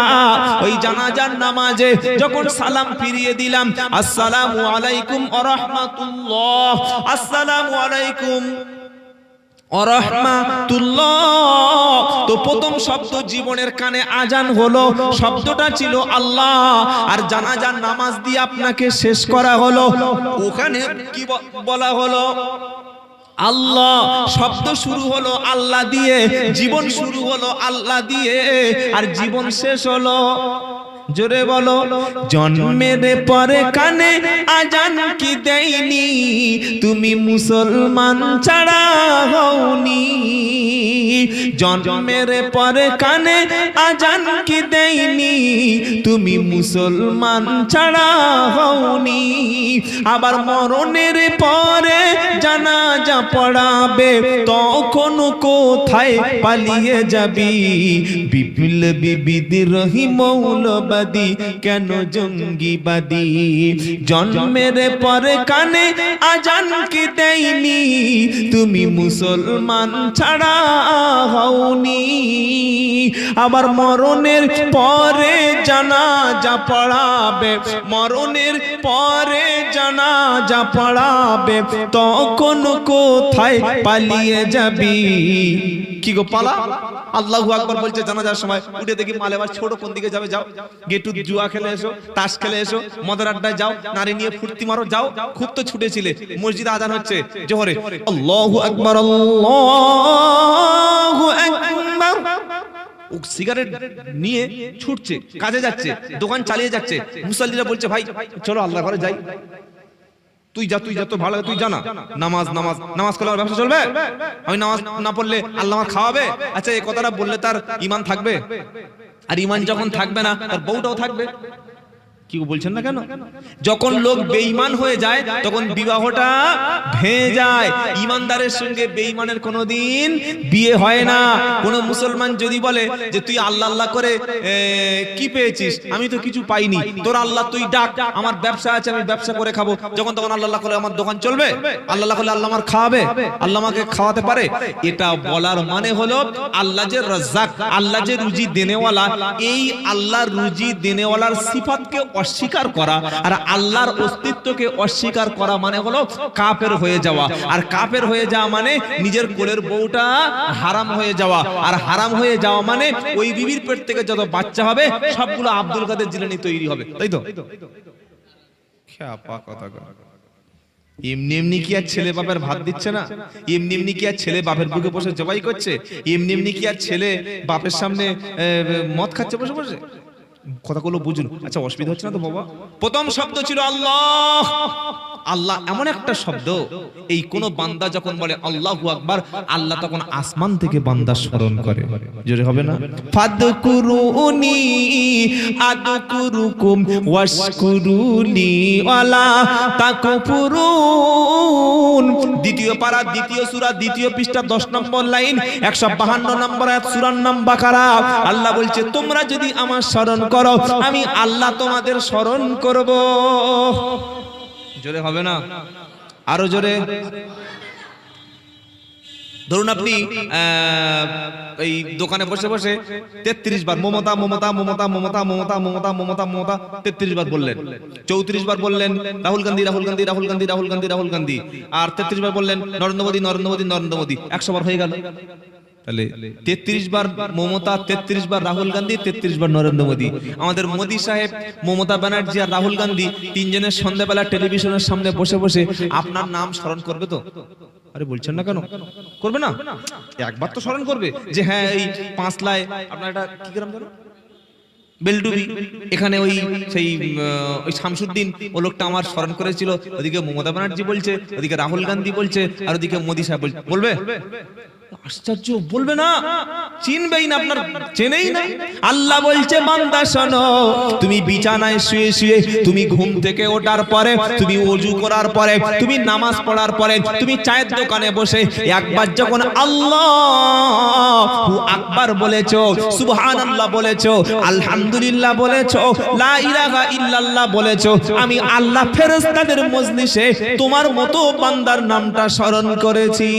ওই জানাজার নামাজে যখন সালাম ফিরিয়ে দিলাম, আসসালামু আলাইকুম ওয়া রাহমাতুল্লাহ, আসসালামু আলাইকুম ওয়া রাহমাতুল্লাহ, তো প্রথম শব্দ জীবনের কানে আজান হলো, শব্দটা ছিল আল্লাহ। আর জানাজার নামাজ দিয়ে আপনাকে শেষ করা হলো, ওখানে কি বলা হলো? আল্লাহ। শব্দ শুরু হলো আল্লাহ দিয়ে, জীবন শুরু হলো আল্লাহ দিয়ে, আর জীবন শেষ হলো, জোরে বলো, জন্মের পরে কানে আজান কি দেয়নি, তুমি মুসলমান ছাড়া হওনি। জন্মের পরে কানে আজান কি দেয়নি, তুমি মুসলমান ছাড়া হওনি। আবার মরণের পরে জানাজা পড়াবে, তখন কোথায় পালিয়ে যাবি? বিপ্লবী বিদ্রোহী মৌলবাদী, কেন জঙ্গিবাদী? জন্মের পরে কানে আজান কি দেয়নি, তুমি মুসলমান ছাড়া হওনি। আবার মরণের পরে জানাজা পড়াবে, মরণের পরে জানাজা পড়াবে, তখন কোথায় পালিয়ে যাবি? কি গো পালা? আল্লাহু আকবার বলছে জানাজার সময়, উঠে দেখি মালে আবার ছোট কোন দিকে যাবে, যাও গেটু জুয়া খেলে এসো, তাস খেলে এসো, মদের আড্ডায় যাও, নারী নিয়ে ফুর্তি মারো, যাও। খুব তো ছুটেছিলে, মসজিদে আজান হচ্ছে জোহরে, আল্লাহু আকবার আল্লাহু আকবার, ও সিগারেট নিয়ে ছুটছে, কাজে যাচ্ছে, দোকান চালিয়ে যাচ্ছে। মুসল্লিরা বলছে, ভাই চলো আল্লাহ ঘরে যাই। তুই যা, তুই যা, তো ভালো, তুই জানা নামাজ নামাজ নামাজ করলে ব্যবসা চলবে? আমি নামাজ না পড়লে আল্লাহ আমার খাওয়াবে? আচ্ছা, এই কথাটা বললে তার ঈমান থাকবে? আর ঈমান যখন থাকবে না, তার বউটাও থাকবে? কি বলছেন না কেন? যখন লোক বেঈমান হয়ে যায় তখন বিবাহটা ভেঙে যায়। ইমানদারের সঙ্গে বেঈমানের কোনোদিন বিয়ে হয় না। কোন মুসলমান যদি বলে যে তুই আল্লাহ আল্লাহ করে কি পেয়েছিস, আমি তো কিছু পাইনি, তোর আল্লাহ তুই ডাক, আমার ব্যবসা আছে আমি ব্যবসা করে খাবো, যখন তখন আল্লাহ আল্লাহ করে আমার দোকান চলবে, আল্লাহ আল্লাহ করলে আল্লাহ আমার খাওয়াবে, আল্লাহ আমাকে খাওয়াতে পারে, এটা বলার মানে হলো আল্লাহ যে রাজ্জাক, আল্লাহ যে রুজি দেনেওয়ালা, এই আল্লাহর রুজি দেনেওয়ালার সিফাতকে অস্বীকার করা আর আল্লাহর অস্তিত্বকে অস্বীকার করা মানে হলো কাফের হয়ে যাওয়া। আর কাফের হয়ে যাওয়া মানে নিজের কোলের বউটা হারাম হয়ে যাওয়া, আর হারাম হয়ে যাওয়া মানে ওই বিবির পেট থেকে যত বাচ্চা হবে সবগুলো আব্দুল কাদের জিলানী তৈরি হবে, তাই তো? এমনি এমনি কি আর ছেলে বাপের ভাত দিচ্ছে না? এমনি এমনি কি আর ছেলে বাপের বুকে বসে জবাই করছে? এমনি এমনি কি আর ছেলে বাপের সামনে মদ খাচ্ছে বসে বসে? কথাগুলো বুঝুন। আচ্ছা, অসুবিধা হচ্ছে না তো বাবা? প্রথম শব্দ ছিল আল্লাহ। আল্লাহ এমন একটা শব্দ, এই কোন বান্দা যখন বলে আল্লাহু আকবার, আল্লাহ তখন আসমান থেকে বান্দা স্মরণ করে। জোরে হবে না? ফাদকুরুনি আদকুরুকুম ওয়াশকুরুলি ওয়ালা তাকফুরুন। দ্বিতীয় পারা, দ্বিতীয় সূরা, দ্বিতীয় পৃষ্ঠা, 10 নম্বর লাইন, 152 নম্বর আয়াত, সূরার নাম বাকারা। আল্লাহ বলছে তোমরা যদি আমার স্মরণ করো, আমি আল্লাহ তোমাদের স্মরণ করব। জোরে হবে না? আরো জোরে। ধরুন আপনি এই দোকানে বসে বসে 33 বার মমতা মমতা মমতা মমতা মমতা মমতা মমতা মমতা 33 বার বললেন, 34 বার বললেন রাহুল গান্ধী রাহুল গান্ধী রাহুল গান্ধী রাহুল গান্ধী রাহুল গান্ধী, আর 33 বার বললেন নরেন্দ্র মোদী নরেন্দ্র মোদী নরেন্দ্র মোদী, 100 বার হয়ে গেল। তাহলে 33 বার মমতা, 33 বার রাহুল গান্ধী, 33 বার নরেন্দ্র মোদী। আমাদের মোদী সাহেব, মমতা ব্যানার্জি আর রাহুল গান্ধী তিনজনের সন্ধ্যাবেলা টেলিভিশনের সামনে বসে বসে আপনার নাম স্মরণ করবে তো? আরে বলছেন না কেন? করবে না? একবার তো স্মরণ করবে যে হ্যাঁ এই পাঁচলায় আপনার এটা কি গ্রাম জানো, বেলডুবি, এখানে ওই সেই ওই শামসুদ্দিন ও লোকটা আমার স্মরণ করেছিল। ওদিকে মমতা ব্যানার্জি বলছে, ওদিকে রাহুল গান্ধী বলছে, আর ওদিকে মোদী সাহেব বলছে। বলবে? আশ্চর্য, বলবে না, চিনবেই না, আপনার চেনেই না। আল্লাহ বলছে বান্দা শোনো, তুমি বিছানায় শুয়ে শুয়ে, তুমি ঘুম থেকে ওঠার পরে, তুমি ওযু করার পরে, তুমি নামাজ পড়ার পরে, তুমি চায়ের দোকানে বসে একবার যখন আল্লাহু আকবার বলেছো, সুবহানাল্লাহ বলেছো, আলহামদুলিল্লাহ বলেছো, লা ইলাহা ইল্লাল্লাহ বলেছো, আমি আল্লাহ ফেরেশতাদের মজলিসে তোমার মতো বান্দার নামটা স্মরণ করেছি।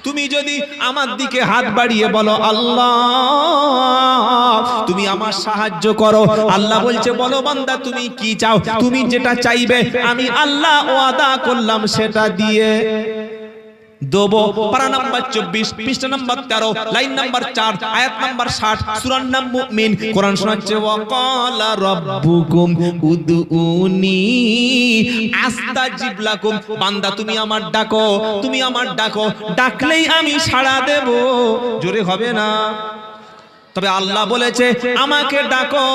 তুমি যদি আমার দিকে হাত বাড়িয়ে বলো আল্লাহ তুমি আমার সাহায্য করো, আল্লাহ বলছে বলো বান্দা তুমি কি চাও, তুমি যেটা চাইবে আমি আল্লাহ ওয়াদা করলাম সেটা দিয়ে দেবো। পারা নাম্বার 24, পৃষ্ঠা নাম্বার 13, লাইন নাম্বার 4, আয়াত নাম্বার 60, সূরার নাম মুমিন। কোরআন শোনাচ্ছে ওয়া ক্বালা রাব্বুকুম উদউনি আস্তাজিব লাকুম। বান্দা তুমি আমার ডাকো, তুমি আমার ডাকো, ডাকলেই আমি সাড়া দেব। জোরে হবে না? তবে আল্লাহ বলেছে আমাকে ডাকো,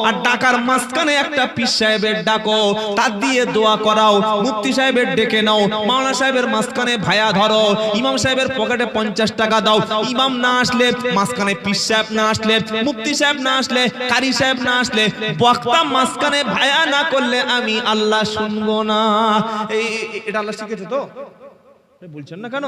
আর ডাকার মাঝখানে একটা পীর সাহেবের ডাকো, তার দিয়ে দোয়া করাও, মুফতি সাহেবের ডেকে নাও, মাওলানা সাহেবের মাঝখানে ভায়া ধরো, ইমাম সাহেবের পকেটে 50 টাকা দাও। ইমাম না আসলে, মাঝখানে পীর সাহেব না আসলে, মুফতি সাহেব না আসলে, কারি সাহেব না আসলে, বক্তা মাঝখানে ভায়া না করলে আমি আল্লাহ শুনবো না। এটা আল্লাহ শিখেছে তো? বলছেন না কেন?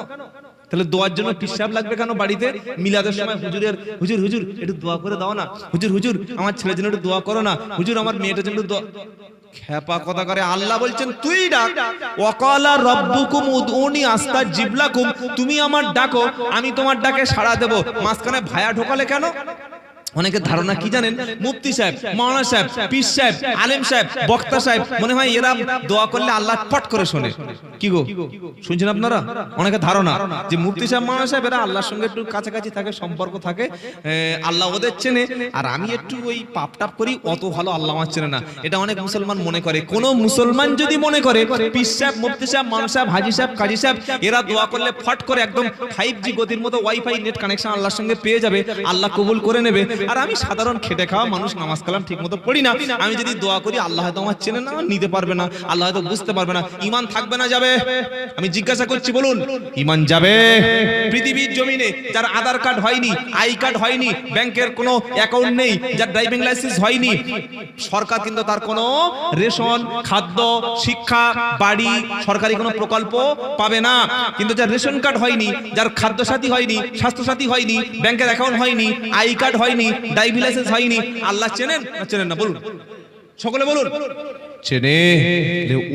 তাহলে দোয়ার জন্য পীর সাহেব লাগবে কেন? বাড়িতে মিলাদের সময় হুজুরের হুজুর হুজুর একটু দোয়া করে দাও না, হুজুর হুজুর আমার ছেলের জন্য একটু দোয়া করো না, হুজুর আমার মেয়েটার জন্য দোয়া। খেপা কথা করে। আল্লাহ বলছেন তুই ডাক, ওয়াকালা রাব্বুকুম উদউনি আস্তাজিব লাকুম, তুমি আমার ডাকো আমি তোমার ডাকে সাড়া দেব। মাঝখানে ভায়া ঢোকালে কেন? অনেকের ধারণা কি জানেন, মুফতি সাহেব, মাওলানা সাহেব, পীর সাহেব, আলেম সাহেব, বক্তা সাহেব, মনে হয় এরা দোয়া করলে আল্লাহ পট করে শোনে। কি গো শুনছেন আপনারা? অনেকের ধারণা যে মুফতি সাহেব, মাওলানা সাহেব এরা আল্লাহর সঙ্গে একটু কাছাকাছি থাকে, সম্পর্ক থাকে, আল্লাহ ওদের চেনে, আর আমি একটু ওই পাপ টাপ করি, অত ভালো আল্লাহ আমার চেনে না। এটা অনেক মুসলমান মনে করে। কোন মুসলমান যদি মনে করে পীর সাহেব, মুফতি সাহেব, মাওলানা সাহেব, হাজী সাহেব, কাজী সাহেব এরা দোয়া করলে ফট করে একদম 5G গতির মতো ওয়াইফাই নেট কানেকশন আল্লাহর সঙ্গে পেয়ে যাবে, আল্লাহ কবুল করে নেবে, আর আমি সাধারণ খেটে খাওয়া মানুষ, নামাজ কালাম ঠিক মতো পড়ি না, আমি যদি দোয়া করি আল্লাহ হয়তো আমার চেনে না, নিতে পারবে না, আল্লাহ হয়তো বুঝতে পারবে না। ঈমান থাকবে না যাবে? আমি জিজ্ঞাসা করছি, বলুন ঈমান যাবে? পৃথিবীর জমিনে যার আধার কার্ড হয়নি, আই কার্ড হয়নি, ব্যাংকের কোনো অ্যাকাউন্ট নেই, যার ড্রাইভিং লাইসেন্স হয়নি, সরকার কিন্তু তার কোনো রেশন, খাদ্য, শিক্ষা, বাড়ি, সরকারি কোনো প্রকল্প পাবে না। কিন্তু যার রেশন কার্ড হয়নি, যার খাদ্য সাথী হয়নি, স্বাস্থ্য সাথী হয়নি, ব্যাংকের অ্যাকাউন্ট হয়নি, আই কার্ড হয়নি, ড্রাইভিং লাইসেন্স হয়নি, আল্লাহ চেনেন না চেনেন না? বলুন, সকলে বলুন। চেনে।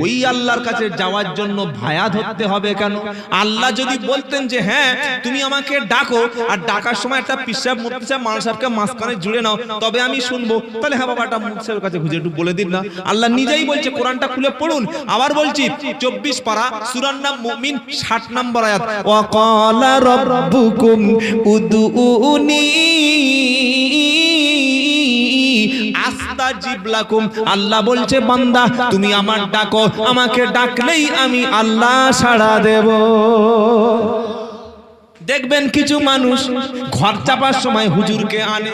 ওই আল্লাহর কাছে যাওয়ার জন্য ভায়া ধরতে হবে কেন? আল্লাহ যদি বলতেন যে হ্যাঁ তুমি আমাকে ডাকো, আর ডাকার সময় একটা পিসাব মুর্তিসাব মানুষ সাহেবকে মাঝখানে জুড়ে নাও, তবে আমি শুনবো, তাহলে হ্যাঁ বাবা একটা মুর্তিসাবের কাছে খুঁজে একটু বলে দিন না। আল্লাহ নিজেই বলছে, কোরআনটা খুলে পড়ুন। আবার বলছি 24 পারা সূরার নাম মুমিন 60 নম্বর আয়াত, ওয়া ক্বালা রাব্বুকুম উদউনি আস্তাজিব লাকুম। আল্লাহ বলছে বান্দা তুমি আমার ডাকো, আমাকে ডাকলেই আমি আল্লাহ সাড়া দেব। দেখবেন কিছু মানুষ ঘর চাপার সময় হুজুরকে আনে,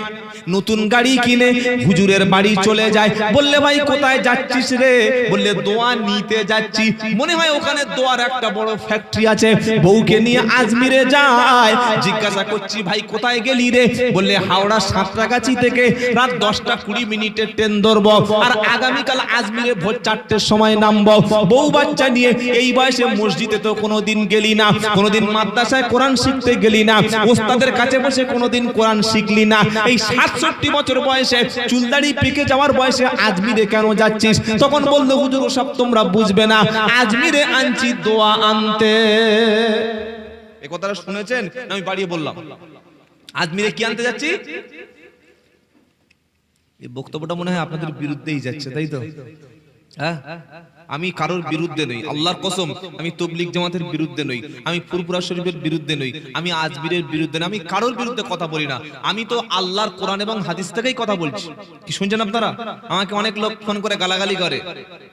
নতুন গাড়ি কিনে হুজুরের বাড়ি চলে যায়, বললে ভাই কোথায় যাচ্ছিস রে? বললে দোয়া নিতে যাচ্ছি। মনে হয় ওখানে দোয়ার একটা বড় ফ্যাক্টরি আছে, বউকে নিয়ে আজমিরে যায়। জিজ্ঞাসা করছি ভাই কোথায় গেলি রে? বললে হাওড়া সাঁতরাগাছি থেকে রাত 10:20 ট্রেন ধরবো, আর আগামীকাল আজমিরে ভোর 4টের সময় নামবো। বউ বাচ্চা নিয়ে এই বয়সে মসজিদে তো কোনোদিন গেলি না, কোনোদিন মাদ্রাসায় কোরআন শিখতে গেলি না, ওস্তাদের কাছে বসে কোনোদিন কোরআন শিখলি না, এই 67 বছর বয়সে চুলদাড়ি পেকে যাওয়ার বয়সে আজমিরে কেন যাচ্ছিস? তখন বললো হুজুর ওসব তোমরা বুঝবে না, আজমিরে আনছি দোয়া আনতে। এই কথাটা শুনেছেন? আমি বাড়িয়ে বললাম আজমিরে কি আনতে যাচ্ছি? এই বক্তব্যটা মনে হয় আপনাদের বিরুদ্ধেই যাচ্ছে, তাই তো? হ্যাঁ, আমি কারোর বিরুদ্ধে নই, আল্লাহর কসম আমি তাবলীগ জামাতের বিরুদ্ধে নই, আমি ফুরফুরা শরীফের বিরুদ্ধে নই, আমি আজমিরের বিরুদ্ধে নই, আমি কারোর বিরুদ্ধে কথা বলি না। আমি তো আল্লাহর কোরআন এবং হাদিস থেকেই কথা বলছি। কি শুনছেন আপনারা? আমাকে অনেক লোক ফোন করে গালাগালি করে,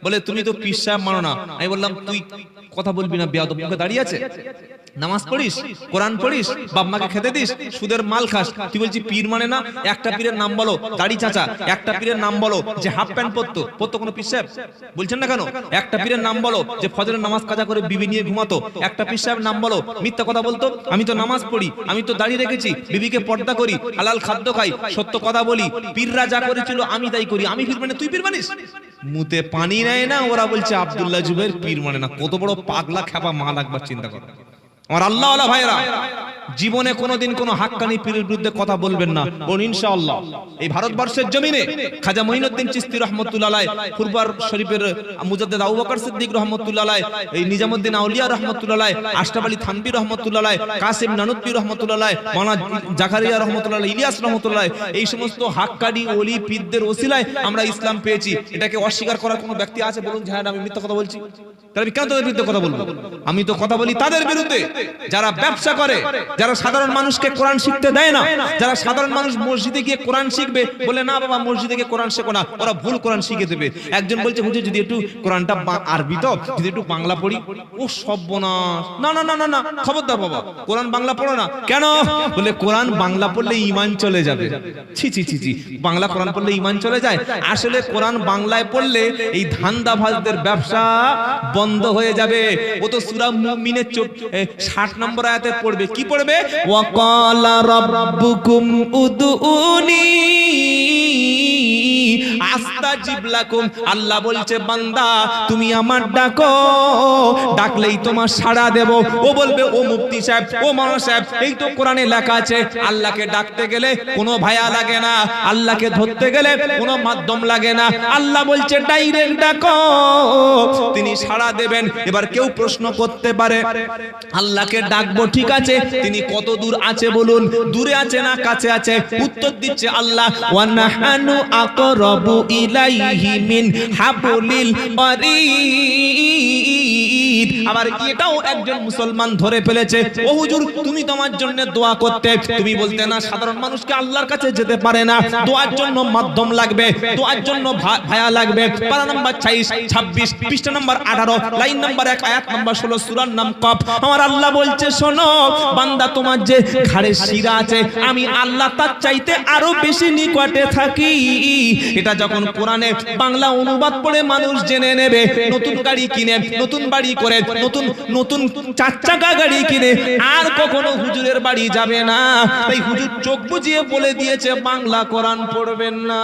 বলে তুমি তো পীর সাহেব মানো না। আমি বললাম তুই কথা বলবি না, বেয়াদব, মুখে দাঁড়িয়ে আছে, নামাজ পড়িস, কোরআন পড়িস, বাপ মাকে খেতে দিস, সুদের মাল খাস, তুই বলছি পীর মানে না? একটা পীরের নাম বলো, দাড়ি চাচা। একটা পীরের নাম বলো যে হাফ প্যান্ট পরতো কোনো পীর সাহেব? বলছেন না কেন? একটা পীরের নাম বলো যে ফজরের নামাজ কাজা করে বিবি নিয়ে ঘুমাতো? একটা পীর সাহেব নাম বলো মিথ্যা কথা বলতো? আমি তো নামাজ পড়ি, আমি তো দাড়ি রেখেছি, বিবিকে পর্দা করি, হালাল খাদ্য খাই, সত্য কথা বলি, পীররা যা করেছিল আমি তাই করি। আমি পীর মানে তুই পীর মানিস? মুতে পানি নেয় না, ওরা বলছে আব্দুল্লাহ জুবাইর পীর মানে না। কত বড় পাগলা খেপা মাল, একবার চিন্তা কর। আমার আল্লাহওয়ালা ভাইরা, জীবনে কোনোদিন কোনো হাক্কানি পীরের বিরুদ্ধে কথা বলবেন না, বলুন ইনশাআল্লাহ। এই ভারতবর্ষের জমিনে খাজা মঈনুদ্দিন চিশতি রাহমাতুল্লাহ আলাইহি, ফুরফুরা শরীফের মুজাদ্দিদ আবু বকর সিদ্দিক রাহমাতুল্লাহ আলাইহি, এই নিজামউদ্দিন আউলিয়া রাহমাতুল্লাহ আলাইহি, আশরাফ আলী থানভী রাহমাতুল্লাহ আলাইহি, কাসিম নানুতবী রাহমাতুল্লাহ আলাইহি, মাওলানা জাকারিয়া রাহমাতুল্লাহ আলাইহি, ইলিয়াস রাহমাতুল্লাহ আলাইহি, এই সমস্ত হাক্কানি ওলি পীরদের ওসিলায় আমরা ইসলাম পেয়েছি। এটাকে অস্বীকার করার কোনো ব্যক্তি আছে? বলুন যে হ্যাঁ আমি মিথ্যা কথা বলছি। তাহলে আমি কেন তাদের বিরুদ্ধে কথা বলবো? আমি তো কথা বলি তাদের বিরুদ্ধে যারা ব্যবসা করে, যারা সাধারণ মানুষকে কোরআন শিখতে দেয় না, যারা সাধারণ মানুষ মসজিদে গিয়ে কোরআন শিখবে, বলে না বাবা মসজিদে গিয়ে কোরআন শেখো না, ওরা ভুল কোরআন শিখে দেবে। একজন বলছে হুজুর যদি একটু কোরআনটা আরবি তো, যদি একটু বাংলা পড়ি। ও সর্বনাশ, না না না না না, খবরদার বাবা, কোরআন বাংলা পড়ো না। কেন? বলে কোরআন বাংলা পড়লে ঈমান চলে যাবে। ছি ছি ছি ছি, বাংলা কোরআন পড়লে ঈমান চলে যায়? আসলে কোরআন বাংলায় পড়লে এই ধান্দাবাজদের ব্যবসা বন্ধ হয়ে যাবে। ও তো সূরা মুমিনের 60 নম্বর আয়াতে পড়বে, কি পড়বে? ওয়া ক্বালা রাব্বুকুম উদউনি আস্তাজিব লাকুম। আল্লাহ বলছে বান্দা তুমি আমার ডাকো, ডাকলেই তোমার সাড়া দেব। ও বলবে ও মুফতি সাহেব, ও মাওলানা সাহেব, এই তো কোরআনে লেখা আছে আল্লাহকে ডাকতে গেলে কোনো ভায়া লাগে না, আল্লাহকে ধরতে গেলে কোনো মাধ্যম লাগে না। আল্লাহ বলছে ডাইরেক্ট ডাকো, তিনি সাড়া দেবেন। এবার কেউ প্রশ্ন করতে পারে আল্লাহকে ডাকবো ঠিক আছে, তিনি কত দূর আছে বলুন, দূরে আছে না কাছে আছে? উত্তর দিচ্ছে আল্লাহ ওয়া নাহানু আকরাবু ইলাইহি মিন হাবলিল ওয়ারিদ। ঈদ। আবার এটাও একজন মুসলমান ধরে ফেলেছে, ও হুজুর তুমি তোমার জন্য দোয়া করতে, তুমি বলতে না সাধারণ মানুষকে আল্লাহর কাছে যেতে পারে না, দোয়ার জন্য মাধ্যম লাগবে, দোয়ার জন্য ভায়া লাগবে। পারা নাম্বার 26 পৃষ্ঠা নাম্বার 18 লাইন নাম্বার 1 আয়াত নাম্বার 16 সূরার নাম কফ। আমার আল্লাহ বলছে শোনো বান্দা, তোমার যে ঘাড়ে শিরা আছে আমি আল্লাহ তার চাইতে আরো বেশি নিকটে থাকি। এটা যখন কোরআনে বাংলা অনুবাদ পড়ে মানুষ জেনে নেবে, নতুন গাড়ি কিনে, নতুন বাড়ি করে, নতুন নতুন 4 চাকা গাড়ি কিনে আর কখনো হুজুরের বাড়ি যাবে না। তাই হুজুর চোখ বুজিয়ে বলে দিয়েছে বাংলা কোরআন পড়বেন না।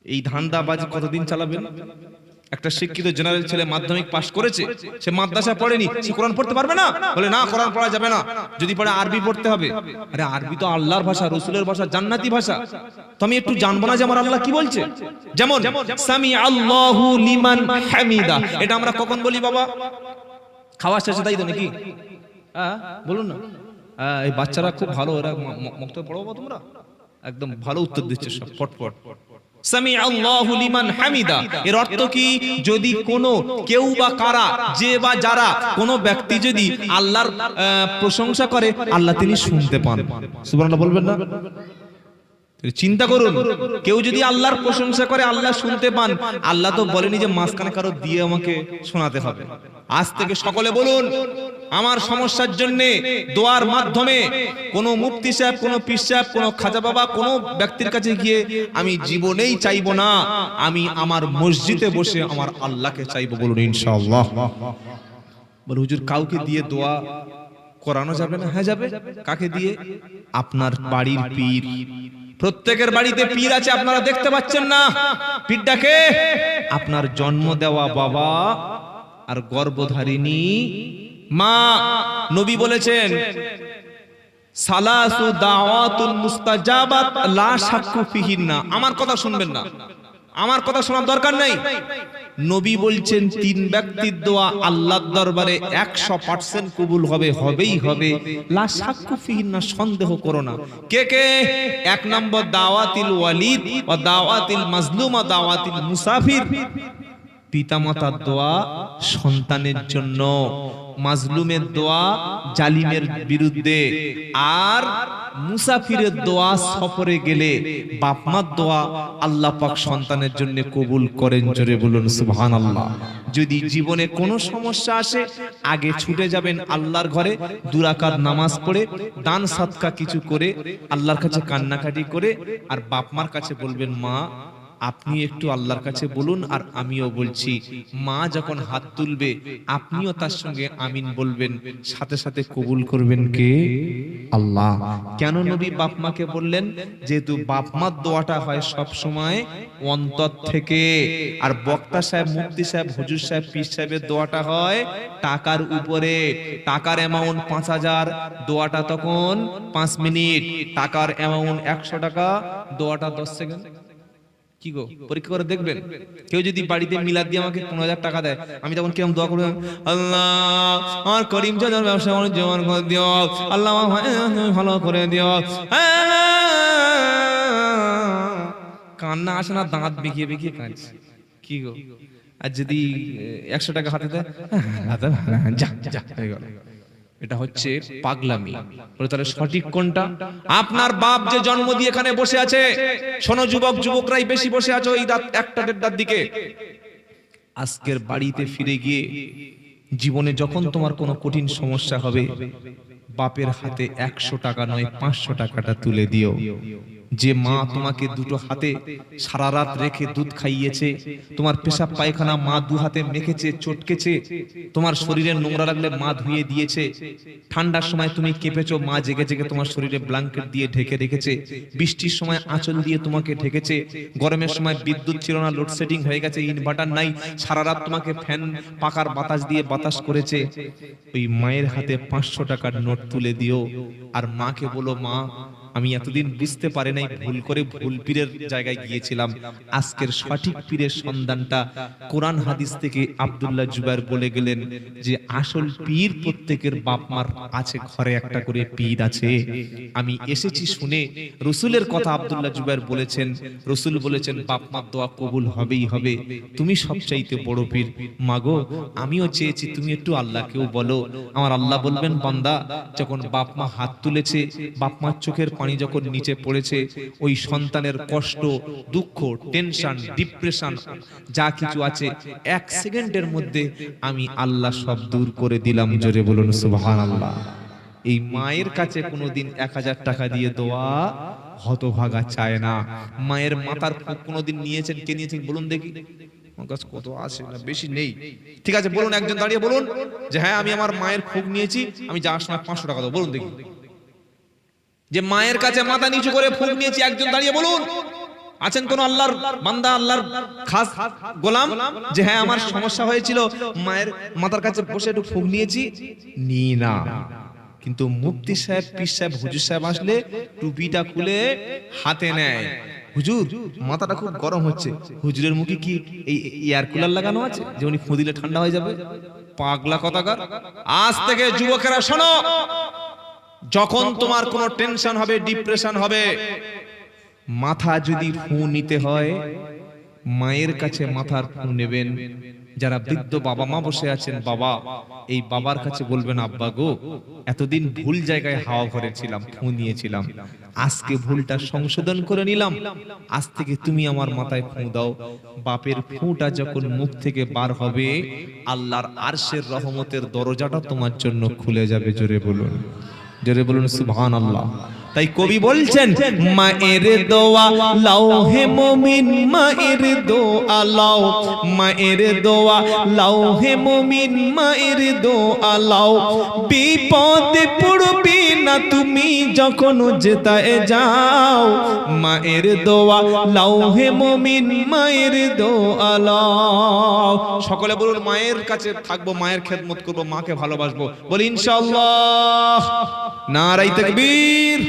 এই ধান্দাবাজি কতদিন চালাবেন? একটা শিক্ষিত জেনারেল ছেলে মাধ্যমিক পাস করেছে, সে মাদ্রাসা পড়েনি, সে কোরআন পড়তে পারবে না? বলে না কোরআন পড়া যাবে না, যদি পড়ে আরবি পড়তে হবে। আরে আরবি তো আল্লাহর ভাষা, রাসূলের ভাষা, জান্নাতি ভাষা। তো আমি একটু জানবো না যে আমার আল্লাহ কি বলছে? যেমন সামি আল্লাহু লিমান হামিদা, এটা আমরা কখন বলি বাবা? খাওয়া শেষে, তাই তো নাকি? হ্যাঁ বলুন না। এই বাচ্চারা খুব ভালো, এরা বক্তব্য পড়াবো, তোমরা একদম ভালো উত্তর দিচ্ছে সব ফটফট। সামি আল্লাহু লিমান হামিদা এর অর্থ কি? যদি কোনো কেউ বা কারা, যে বা যারা, কোনো ব্যক্তি যদি আল্লাহর প্রশংসা করে আল্লাহ তিনি শুনতে পান। সুবহানাল্লাহ বলবেন না? চিন্তা করুন, কেউ যদি আল্লাহর প্রশংসা করে আল্লাহ শুনতে পান। আল্লাহ তো বলেনি যে মাঝখানে কারো দিয়ে আমাকে শোনাতে হবে। আজ থেকে সকলে বলুন আমার সমস্যার জন্য দোয়ার মাধ্যমে কোন মুফতি সাহেব, কোন পীর সাহেব, কোন খাজা বাবা, কোন ব্যক্তির কাছে গিয়ে আমি জীবনেই চাইবো না, আমি আমার মসজিদে বসে আমার আল্লাহকে চাইবো। বলুন ইনশাআল্লাহ। বল হুজুর কাউকে দিয়ে দোয়া করানো যাবে না? হ্যাঁ যাবে। কাকে দিয়ে? আপনার বাড়ির পীর। প্রত্যেকের বাড়িতে পীর আছে, আপনারা দেখতে পাচ্ছেন না? পীরটাকে আপনার জন্ম দেওয়া বাবা আর গর্ভধারিণী মা। নবী বলেছেন সালাসু দাওয়াতুল মুস্তাজাবাত লা শাক্কু ফিহিন্না। আমার কথা শুনবেন না, আমার কথা শোনার দরকার নেই। নবী বলছেন 3 ব্যক্তির দোয়া আল্লাহর দরবারে 100% কবুল হবে, হবেই হবে। লা শাক্কু ফিহিন্না, সন্দেহ করো না। কে কে? 1 নম্বর দাওয়াতিল ওয়ালিদ ও দাওয়াতিল মাজলুম ও দাওয়াতিল মুসাফির। পিতামাতার দোয়া সন্তানের জন্য, মাজলুমের দোয়া জালিমের বিরুদ্ধে, আর মুসাফিরের দোয়া সফরে গেলে বাপ মার দোয়া আল্লাহ পাক সন্তানের জন্য কবুল করেন। জোরে বলুন সুবহানাল্লাহ। যদি জীবনে কোনো সমস্যা আসে আগে ছুটে যাবেন আল্লাহর ঘরে, 2 রাকাত নামাজ পড়ে, দান সাদকা কিছু করে, আল্লাহর কাছে কান্নাকাটি করে, আর বাপ মার কাছে বলবেন মা আপনি একটু আল্লাহর কাছে বলুন, আর আমিও বলছি। মা যখন হাত তুলবে আপনিও তার সঙ্গে আমিন বলবেন, সাথে সাথে কবুল করবেন কে? আল্লাহ। কেন নবী বাপ মাকে বললেন? যেহেতু বাপ মার দোয়াটা হয় সব সময় অন্তর থেকে, আর বক্তা সাহেব, মুফতি সাহেব, হুজুর সাহেব, পীর সাহেবের দোয়াটা হয় টাকার উপরে। টাকার অ্যামাউন্ট 5000, দোয়াটা তখন 5 মিনিট। টাকার অ্যামাউন্ট 100 টাকা, দোয়াটা 10 সেকেন্ড। কি গো, পরীক্ষা করে দেখবেন। কেউ যদি বাড়িতে মিলাদ দিয়ে আমাকে 15,000 টাকা দেয়, আমি তখন কিরকম দোয়া করব? আল্লাহ আমার করিম চাচার ব্যবসা জোয়ান করে দিও, আল্লাহ ভালো করে দিও। কান্না আসে না, দাঁত বেঁকিয়ে বেঁকিয়ে কাঁদছে। কি গো, আর যদি 100 টাকা হাতে দেয়, যা যা হয়ে গেল। এটা হচ্ছে পাগলামি। তাহলে সঠিক কোনটা? আপনার বাপ যে জন্ম দিয়ে এখানে বসে আছে, শোনো যুবক যুবকরাই বেশি বসে আছো এই রাত 1টা-1:30টার দিকে, আজকের বাড়িতে ফিরে গিয়ে জীবনে যখন তোমার কোনো কঠিন সমস্যা হবে, বাপের হাতে 100 টাকা নয় 500 টাকাটা তুলে দিও। যে মা তোমাকে 2টো হাতে সারা রাত রেখে দুধ খাইয়েছে, তোমার পেশাব পায়খানা মা 2 হাতে মেখেছে, চটকেছে, তোমার শরীরে নোংরা লাগলে মা ধুয়ে দিয়েছে, ঠান্ডার সময় তুমি কেঁপেছো, মা জেগে জেগে তোমার শরীরে ব্ল্যাঙ্কেট দিয়ে ঢেকে রেখেছে, বৃষ্টির সময় আঁচল দিয়ে তোমাকে ঢেকেছে, গরমের সময় বিদ্যুৎ ছিল না, লোডশেডিং হয়ে গেছে, ইনভার্টার নাই, সারা রাত তোমাকে ফ্যান পাকার বাতাস দিয়ে বাতাস করেছে। ওই মায়ের হাতে 500 টাকার নোট তুলে দিও, আর মাকে বলো মা আমি এতদিন বুঝতে পারি নাই, ভুল করে ভুল পীরের জায়গায় গিয়েছিলাম। আজকের সঠিক পীরের সন্ধানটা কোরআন হাদিস থেকে আব্দুল্লাহ জুবায়ের বলে গেলেন যে আসল পীর প্রত্যেকের বাপ মার আছে, ঘরে একটা করে পীর আছে। আমি এসেছি শুনে রসুলের কথা আব্দুল্লাহ জুবায়ের বলেছেন, রসুল বলেছেন বাপ মার দোয়া কবুল হবেই হবে, তুমি সবচাইতে বড় পীর। মাগো আমিও চেয়েছি তুমি একটু আল্লাহকেও বলো। আমার আল্লাহ বলবেন বান্দা, যখন বাপ মা হাত তুলেছে, বাপ মার চোখের পানি যখন নিচে পড়েছে, ওই সন্তানের কষ্ট, দুঃখ, টেনশন, ডিপ্রেশন যা কিছু আছে, 1 সেকেন্ডের মধ্যে আমি আল্লাহ সব দূর করে দিলাম। জোরে বলুন সুবহানাল্লাহ। এই মায়ের কাছে কোনোদিন 1000 টাকা দিয়ে দোয়া হতভাগা চায় না। মায়ের মাথার ফুক কোনোদিন নিয়েছেন? কে নিয়েছেন বলুন দেখি? আমার কাছে কত আছে না, বেশি নেই। ঠিক আছে বলুন, একজন দাঁড়িয়ে বলুন যে হ্যাঁ আমি আমার মায়ের ফুক নিয়েছি, আমি যাওয়ার সময় 500 টাকা দেবো। বলুন দেখি যে মায়ের কাছে মাথা নিচু করে ফুক নিয়েছি, একজন দাঁড়িয়ে বলুন। আছেন কোন আল্লাহর বান্দা, আল্লাহর খাস গোলাম যে হ্যাঁ আমার সমস্যা হয়েছিল, মায়ের মাথার কাছে বসে একটু ফুক নিয়েছি? নি না। কিন্তু মুফতি সাহেব, পীর সাহেব, হুজুর সাহেব আসলে টুপিটা খুলে হাতে নেয়। হুজুর মাথাটা খুব গরম হচ্ছে। হুজুরের মুখে কি এই এয়ার কুলার লাগানো আছে যে উনি ফু দিলে ঠান্ডা হয়ে যাবে? পাগলা কথাকার। আজ থেকে যুবকেরা শোনো, যখন তোমার কোনো টেনশন হবে, ডিপ্রেশন হবে, মাথা যদি ফু নিতে হয়, মায়ের কাছে মাথার ফু নেবেন। যারা বৃদ্ধ বাবা মা বসে আছেন, বাবা এই বাবার কাছে বলবেন আব্বা গো এতদিন ভুল জায়গায় হাওয়া ভরেছিলাম, ফু নিয়েছিলাম, আজকে ভুলটা সংশোধন করে নিলাম, আজ থেকে তুমি আমার মাথায় ফু দাও। বাপের ফুটা যখন মুখ থেকে বার হবে, আল্লাহর আরশের রহমতের দরজাটা তোমার জন্য খুলে যাবে। জোরে বলুন, জোরে বলুন সুবহানাল্লাহ। তাই কবি বলছেন মায়ের দোয়া লাও হে মুমিন, মায়ের দোয়া লাও, মায়ের দোয়া লাও হে মুমিন, মায়ের দোয়া লাও। বিপদে পড়বে না তুমি যখন যেতায় যাও, মায়ের দোয়া লাও হে মুমিন, মায়ের দোয়া লাও। সকলে বলুন মায়ের কাছে থাকবো, মায়ের খেদমত করবো, মাকে ভালোবাসবো। বলি ইনশাআল্লাহ। নারায়ে তাকবীর।